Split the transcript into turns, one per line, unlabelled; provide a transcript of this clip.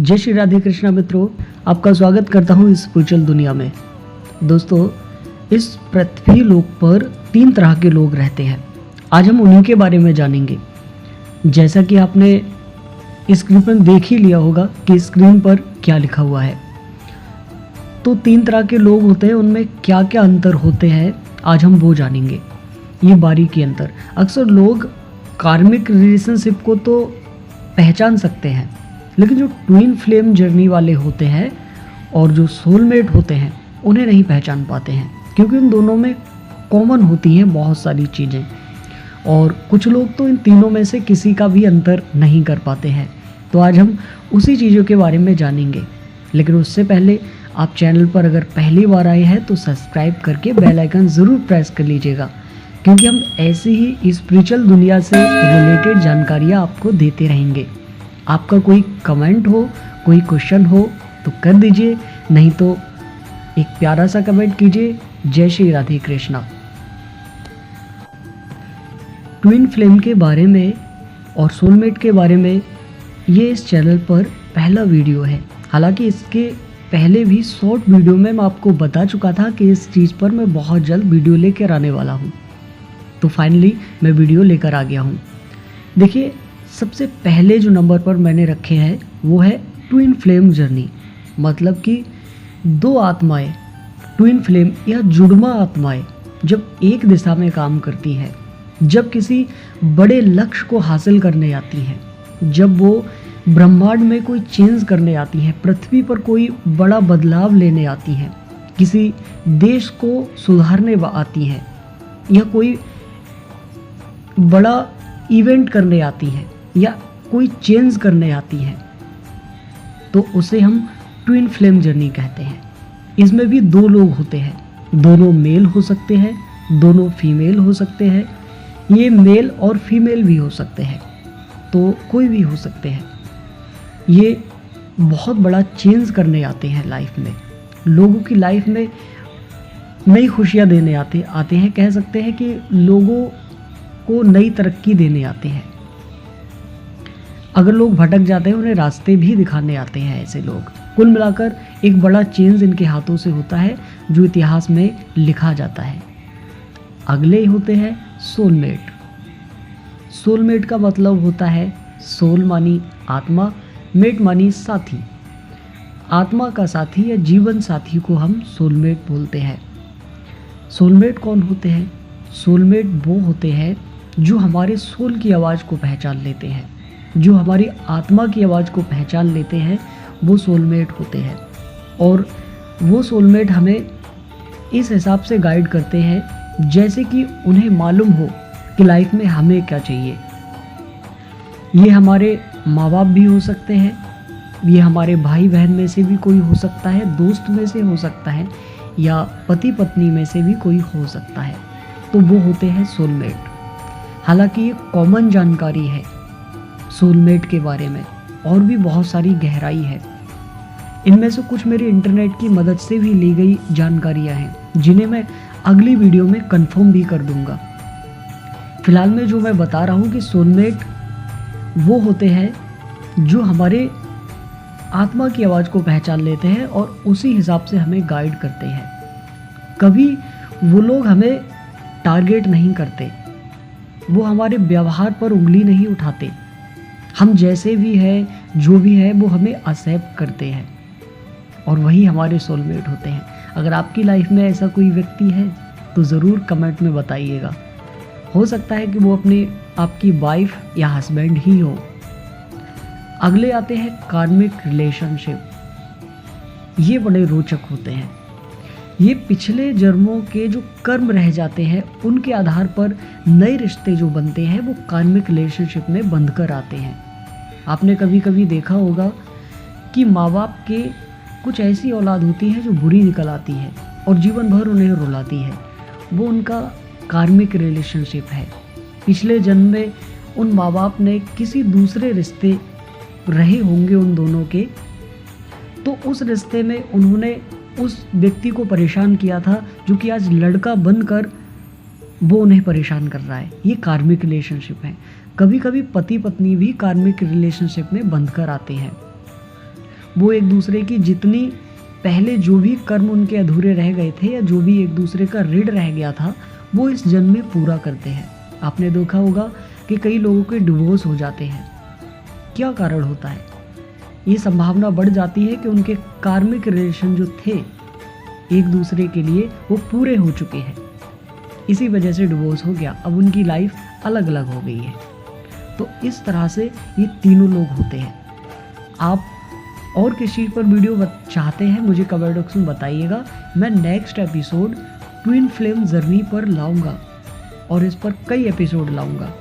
जय श्री राधे कृष्णा मित्रों, आपका स्वागत करता हूँ इस स्पिरिचुअल दुनिया में। दोस्तों, इस पृथ्वी लोक पर 3 तरह के लोग रहते हैं। आज हम उन्हीं के बारे में जानेंगे। जैसा कि आपने स्क्रीन पर देख ही लिया होगा कि स्क्रीन पर क्या लिखा हुआ है। तो 3 तरह के लोग होते हैं, उनमें क्या क्या अंतर होते हैं आज हम वो जानेंगे। ये बारीकी अंतर। अक्सर लोग कार्मिक रिलेशनशिप को तो पहचान सकते हैं, लेकिन जो ट्विन फ्लेम जर्नी वाले होते हैं और जो सोलमेट होते हैं उन्हें नहीं पहचान पाते हैं, क्योंकि उन दोनों में कॉमन होती हैं बहुत सारी चीज़ें। और कुछ लोग तो इन तीनों में से किसी का भी अंतर नहीं कर पाते हैं। तो आज हम उसी चीज़ों के बारे में जानेंगे। लेकिन उससे पहले आप चैनल पर अगर पहली बार आए हैं तो सब्सक्राइब करके बेल आइकन ज़रूर प्रेस कर लीजिएगा, क्योंकि हम ऐसी ही स्पिरिचुअल दुनिया से रिलेटेड जानकारियाँ आपको देते रहेंगे। आपका कोई कमेंट हो, कोई क्वेश्चन हो तो कर दीजिए, नहीं तो एक प्यारा सा कमेंट कीजिए। जय श्री राधे कृष्णा। ट्विन फ्लेम के बारे में और सोलमेट के बारे में ये इस चैनल पर पहला वीडियो है। हालांकि इसके पहले भी शॉर्ट वीडियो में मैं आपको बता चुका था कि इस चीज़ पर मैं बहुत जल्द वीडियो लेकर आने वाला हूँ। तो फाइनली मैं वीडियो लेकर आ गया हूँ। देखिए, सबसे पहले जो नंबर पर मैंने रखे हैं वो है ट्विन फ्लेम जर्नी। मतलब कि 2 आत्माएं, ट्विन फ्लेम या जुड़वा आत्माएं जब एक दिशा में काम करती हैं, जब किसी बड़े लक्ष्य को हासिल करने आती हैं, जब वो ब्रह्मांड में कोई चेंज करने आती हैं, पृथ्वी पर कोई बड़ा बदलाव लेने आती हैं, किसी देश को सुधारने आती हैं या कोई बड़ा इवेंट करने आती हैं या कोई चेंज करने आती है, तो उसे हम ट्विन फ्लेम जर्नी कहते हैं। इसमें भी 2 लोग होते हैं, दोनों मेल हो सकते हैं, दोनों फीमेल हो सकते हैं, ये मेल और फीमेल भी हो सकते हैं, तो कोई भी हो सकते हैं। ये बहुत बड़ा चेंज करने आते हैं लाइफ में, लोगों की लाइफ में नई खुशियाँ देने आते हैं। कह सकते हैं कि लोगों को नई तरक्की देने आते हैं। अगर लोग भटक जाते हैं उन्हें रास्ते भी दिखाने आते हैं ऐसे लोग। कुल मिलाकर एक बड़ा चेंज इनके हाथों से होता है जो इतिहास में लिखा जाता है। अगले होते हैं सोलमेट। सोलमेट का मतलब होता है सोल मानी आत्मा, मेट मानी साथी। आत्मा का साथी या जीवन साथी को हम सोलमेट बोलते हैं। सोलमेट कौन होते हैं? सोलमेट वो होते हैं जो हमारे सोल की आवाज़ को पहचान लेते हैं, जो हमारी आत्मा की आवाज़ को पहचान लेते हैं, वो सोलमेट होते हैं। और वो सोलमेट हमें इस हिसाब से गाइड करते हैं जैसे कि उन्हें मालूम हो कि लाइफ में हमें क्या चाहिए। ये हमारे माँ बाप भी हो सकते हैं, ये हमारे भाई बहन में से भी कोई हो सकता है, दोस्त में से हो सकता है, या पति पत्नी में से भी कोई हो सकता है। तो वो होते हैं सोलमेट। हालांकि ये कॉमन जानकारी है सोलमेट के बारे में, और भी बहुत सारी गहराई है। इनमें से कुछ मेरी इंटरनेट की मदद से भी ली गई जानकारियां हैं, जिन्हें मैं अगली वीडियो में कंफर्म भी कर दूंगा। फिलहाल में जो मैं बता रहा हूँ कि सोलमेट वो होते हैं जो हमारे आत्मा की आवाज़ को पहचान लेते हैं और उसी हिसाब से हमें गाइड करते हैं। कभी वो लोग हमें टारगेट नहीं करते, वो हमारे व्यवहार पर उंगली नहीं उठाते। हम जैसे भी हैं, जो भी है, वो हमें एक्सेप्ट करते हैं, और वही हमारे सोलमेट होते हैं। अगर आपकी लाइफ में ऐसा कोई व्यक्ति है तो ज़रूर कमेंट में बताइएगा। हो सकता है कि वो आपकी वाइफ या हस्बैंड ही हो। अगले आते हैं कार्मिक रिलेशनशिप। ये बड़े रोचक होते हैं। ये पिछले जन्मों के जो कर्म रह जाते हैं उनके आधार पर नए रिश्ते जो बनते हैं वो कार्मिक रिलेशनशिप में बंधकर आते हैं। आपने कभी कभी देखा होगा कि माँ बाप के कुछ ऐसी औलाद होती है जो बुरी निकल आती है और जीवन भर उन्हें रुलाती है। वो उनका कार्मिक रिलेशनशिप है। पिछले जन्म में उन माँ बाप ने किसी दूसरे रिश्ते रहे होंगे उन दोनों के, तो उस रिश्ते में उन्होंने उस व्यक्ति को परेशान किया था जो कि आज लड़का बनकर वो उन्हें परेशान कर रहा है। ये कार्मिक रिलेशनशिप है। कभी कभी पति पत्नी भी कार्मिक रिलेशनशिप में बंध कर आते हैं। वो एक दूसरे की जितनी पहले जो भी कर्म उनके अधूरे रह गए थे या जो भी एक दूसरे का ऋण रह गया था वो इस जन्म में पूरा करते हैं। आपने देखा होगा कि कई लोगों के डिवोर्स हो जाते हैं। क्या कारण होता है? ये संभावना बढ़ जाती है कि उनके कार्मिक रिलेशन जो थे एक दूसरे के लिए वो पूरे हो चुके हैं, इसी वजह से डिवोर्स हो गया। अब उनकी लाइफ अलग अलग हो गई है। तो इस तरह से ये तीनों लोग होते हैं। आप और किस चीज़ पर वीडियो चाहते हैं मुझे कमेंट बॉक्स में बताइएगा। मैं next episode twin flame journey पर लाऊंगा और इस पर कई एपिसोड लाऊंगा।